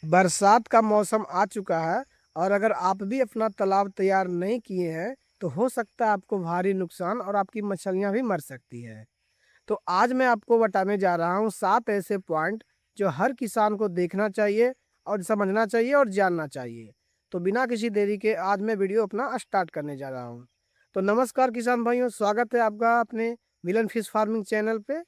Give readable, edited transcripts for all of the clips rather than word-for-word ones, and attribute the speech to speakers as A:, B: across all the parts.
A: बरसात का मौसम आ चुका है और अगर आप भी अपना तालाब तैयार नहीं किए हैं तो हो सकता है आपको भारी नुकसान और आपकी मछलियां भी मर सकती है। तो आज मैं आपको बताने जा रहा हूँ 7 ऐसे पॉइंट जो हर किसान को देखना चाहिए और समझना चाहिए और जानना चाहिए। तो बिना किसी देरी के आज मैं वीडियो अपना स्टार्ट करने जा रहा हूँ। तो नमस्कार किसान भाइयों, स्वागत है आपका अपने मिलन फिश फार्मिंग चैनल पे।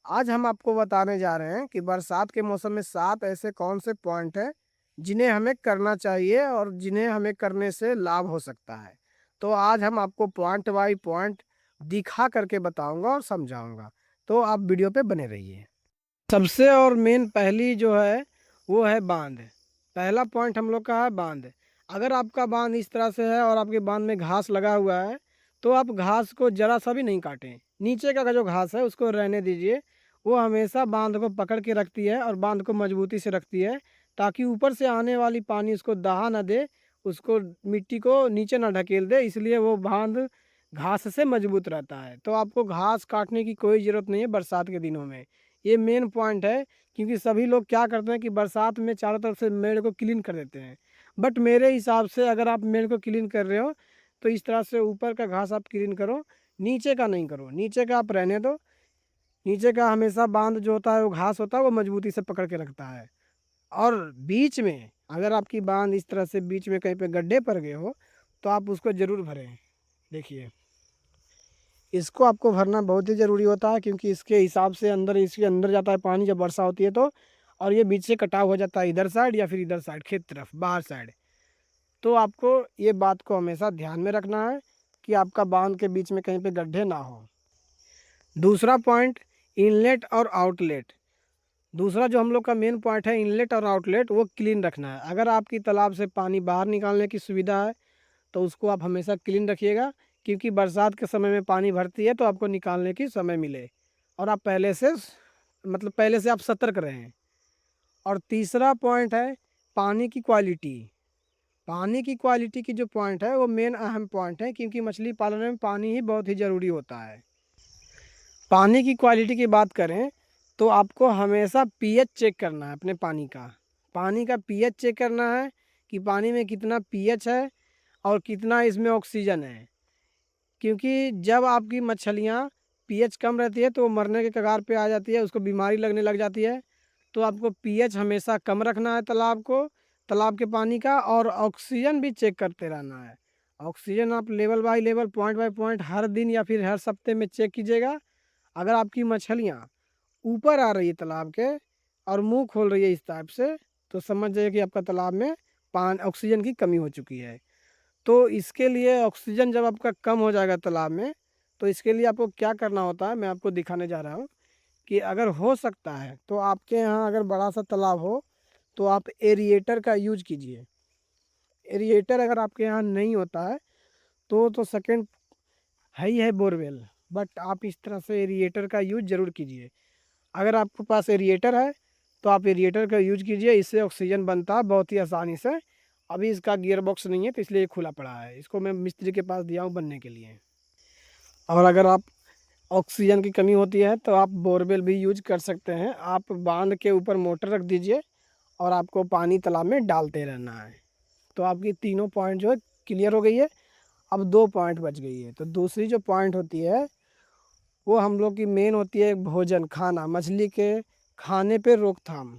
A: आज हम आपको बताने जा रहे हैं कि बरसात के मौसम में 7 ऐसे कौन से पॉइंट हैं जिन्हें हमें करना चाहिए और जिन्हें हमें करने से लाभ हो सकता है। तो आज हम आपको पॉइंट बाई पॉइंट दिखा करके बताऊंगा और समझाऊंगा। तो आप वीडियो पे बने रहिए। सबसे और मेन पहली जो है वो है बांध। पहला पॉइंट हम लोग का है बांध। अगर आपका बांध इस तरह से है और आपके बांध में घास लगा हुआ है तो आप घास को जरा सा भी नहीं काटें। नीचे का जो घास है उसको रहने दीजिए। वो हमेशा बांध को पकड़ के रखती है और बांध को मजबूती से रखती है, ताकि ऊपर से आने वाली पानी उसको दहा ना दे, उसको मिट्टी को नीचे ना ढकेल दे। इसलिए वो बांध घास से मजबूत रहता है। तो आपको घास काटने की कोई ज़रूरत नहीं है बरसात के दिनों में। ये मेन पॉइंट है, क्योंकि सभी लोग क्या करते हैं कि बरसात में चारों तरफ से मेड़ को क्लीन कर देते हैं। बट मेरे हिसाब से अगर आप मेड़ को क्लीन कर रहे हो तो इस तरह से ऊपर का घास आप क्लीन करो, नीचे का नहीं करो। नीचे का आप रहने दो। नीचे का हमेशा बांध जो होता है वो घास होता है, वो मजबूती से पकड़ के रखता है। और बीच में अगर आपकी बांध इस तरह से बीच में कहीं पे गड्ढे पड़ गए हो तो आप उसको ज़रूर भरें। देखिए, इसको आपको भरना बहुत ही ज़रूरी होता है, क्योंकि इसके हिसाब से अंदर इसके अंदर जाता है पानी जब वर्षा होती है तो। और ये बीच से कटाव हो जाता है इधर साइड या फिर इधर साइड, खेत तरफ बाहर साइड। तो आपको ये बात को हमेशा ध्यान में रखना है कि आपका बांध के बीच में कहीं पे गड्ढे ना हो। दूसरा पॉइंट, इनलेट और आउटलेट। दूसरा जो हम लोग का मेन पॉइंट है, इनलेट और आउटलेट, वो क्लीन रखना है। अगर आपकी तालाब से पानी बाहर निकालने की सुविधा है तो उसको आप हमेशा क्लीन रखिएगा, क्योंकि बरसात के समय में पानी भरती है तो आपको निकालने की समय मिले और आप पहले से पहले से आप सतर्क रहें। और तीसरा पॉइंट है पानी की क्वालिटी। पानी की क्वालिटी की जो पॉइंट है वो मेन अहम पॉइंट है, क्योंकि मछली पालन में पानी ही बहुत ही ज़रूरी होता है। पानी की क्वालिटी की बात करें तो आपको हमेशा पीएच चेक करना है अपने पानी का। पानी का पीएच चेक करना है कि पानी में कितना पीएच है और कितना इसमें ऑक्सीजन है। क्योंकि जब आपकी मछलियाँ पीएच कम रहती है तो वो मरने के कगार पे आ जाती है, उसको बीमारी लगने लग जाती है। तो आपको पीएच हमेशा कम रखना है तालाब को, तालाब के पानी का। और ऑक्सीजन भी चेक करते रहना है। ऑक्सीजन आप level by level, point by point हर दिन या फिर हर हफ्ते में चेक कीजिएगा। अगर आपकी मछलियाँ ऊपर आ रही है तालाब के और मुंह खोल रही है इस टाइप से, तो समझ जाइए कि आपका तालाब में पानी ऑक्सीजन की कमी हो चुकी है। तो इसके लिए ऑक्सीजन जब आपका कम हो जाएगा तालाब में, तो इसके लिए आपको क्या करना होता है मैं आपको दिखाने जा रहा हूँ। कि अगर हो सकता है तो आपके यहाँ अगर बड़ा सा तालाब हो तो आप एरिएटर का यूज कीजिए। एरिएटर अगर आपके यहाँ नहीं होता है तो सेकंड है ही है बोरवेल। बट आप इस तरह से एरिएटर का यूज ज़रूर कीजिए। अगर आपके पास एरिएटर है तो आप एरिएटर का यूज कीजिए, इससे ऑक्सीजन बनता है बहुत ही आसानी से। अभी इसका गियर बॉक्स नहीं है तो इसलिए ये खुला पड़ा है, इसको मैं मिस्त्री के पास दिया हूँ बनने के लिए। और अगर आप ऑक्सीजन की कमी होती है तो आप बोरवेल भी यूज कर सकते हैं। आप बांध के ऊपर मोटर रख दीजिए और आपको पानी तालाब में डालते रहना है। तो आपकी तीनों पॉइंट जो है क्लियर हो गई है। अब 2 पॉइंट बच गई है। तो दूसरी जो पॉइंट होती है वो हम लोग की मेन होती है भोजन, खाना, मछली के खाने पे रोकथाम।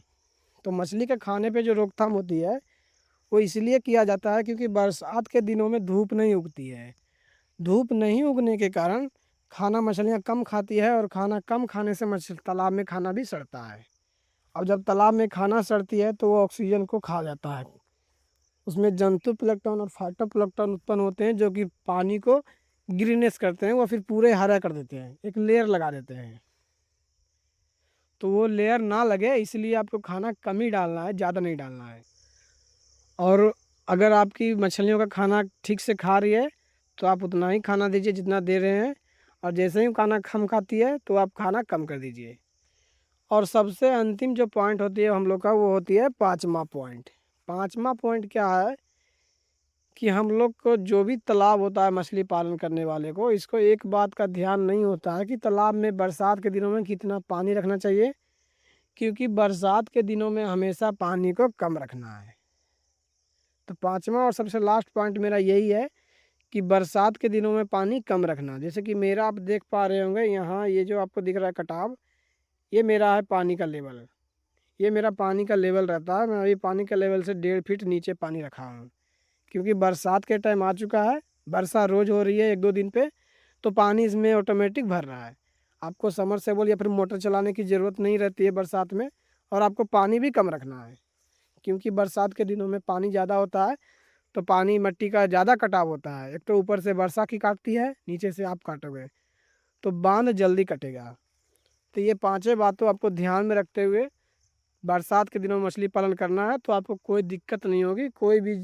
A: तो मछली के खाने पे जो रोकथाम होती है वो इसलिए किया जाता है क्योंकि बरसात के दिनों में धूप नहीं उगती है। धूप नहीं उगने के कारण खाना मछलियाँ कम खाती है और खाना कम खाने से मछली तालाब में खाना भी सड़ता है। और जब तालाब में खाना सड़ती है तो वो ऑक्सीजन को खा जाता है। उसमें जंतु प्लैंकटन और फाइटोप्लैंकटन उत्पन्न होते हैं जो कि पानी को ग्रीनेस करते हैं, वो फिर पूरे हरा कर देते हैं, एक लेयर लगा देते हैं। तो वो लेयर ना लगे इसलिए आपको खाना कम ही डालना है, ज़्यादा नहीं डालना है। और अगर आपकी मछलियों का खाना ठीक से खा रही है तो आप उतना ही खाना दीजिए जितना दे रहे हैं। और जैसे ही खाना कम खाती है तो आप खाना कम कर दीजिए। और सबसे अंतिम जो पॉइंट होती है हम लोग का वो होती है पाँचवा पॉइंट। पाँचवा पॉइंट क्या है कि हम लोग को जो भी तालाब होता है मछली पालन करने वाले को, इसको एक बात का ध्यान नहीं होता है कि तालाब में बरसात के दिनों में कितना पानी रखना चाहिए, क्योंकि बरसात के दिनों में हमेशा पानी को कम रखना है। तो पाँचवा और सबसे लास्ट पॉइंट मेरा यही है कि बरसात के दिनों में पानी कम रखना। जैसे कि मेरा आप देख पा रहे होंगे यहाँ ये जो आपको दिख रहा है कटाव, ये मेरा है पानी का लेवल। ये मेरा पानी का लेवल रहता है, मैं अभी पानी का लेवल से 1.5 फीट नीचे पानी रखा हूँ। क्योंकि बरसात के टाइम आ चुका है, वर्षा रोज़ हो रही है 1-2 दिन पे, तो पानी इसमें ऑटोमेटिक भर रहा है। आपको समरसेबल या फिर मोटर चलाने की ज़रूरत नहीं रहती है बरसात में, और आपको पानी भी कम रखना है। क्योंकि बरसात के दिनों में पानी ज़्यादा होता है, तो पानी मिट्टी का ज़्यादा कटाव होता है। एक तो ऊपर से वर्षा की काटती है, नीचे से आप काटोगे तो बांध जल्दी कटेगा। तो ये पाँचों बातों आपको ध्यान में रखते हुए बरसात के दिनों में मछली पालन करना है, तो आपको कोई दिक्कत नहीं होगी, कोई भी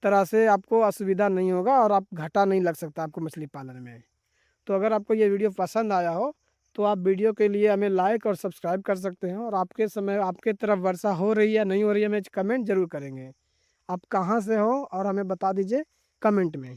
A: तरह से आपको असुविधा नहीं होगा और आप घाटा नहीं लग सकता आपको मछली पालन में। तो अगर आपको ये वीडियो पसंद आया हो तो आप वीडियो के लिए हमें लाइक और सब्सक्राइब कर सकते हैं, और आपके समय आपके तरफ वर्षा हो रही है या नहीं हो रही है हमें कमेंट ज़रूर करेंगे। आप कहाँ से हो और हमें बता दीजिए कमेंट में।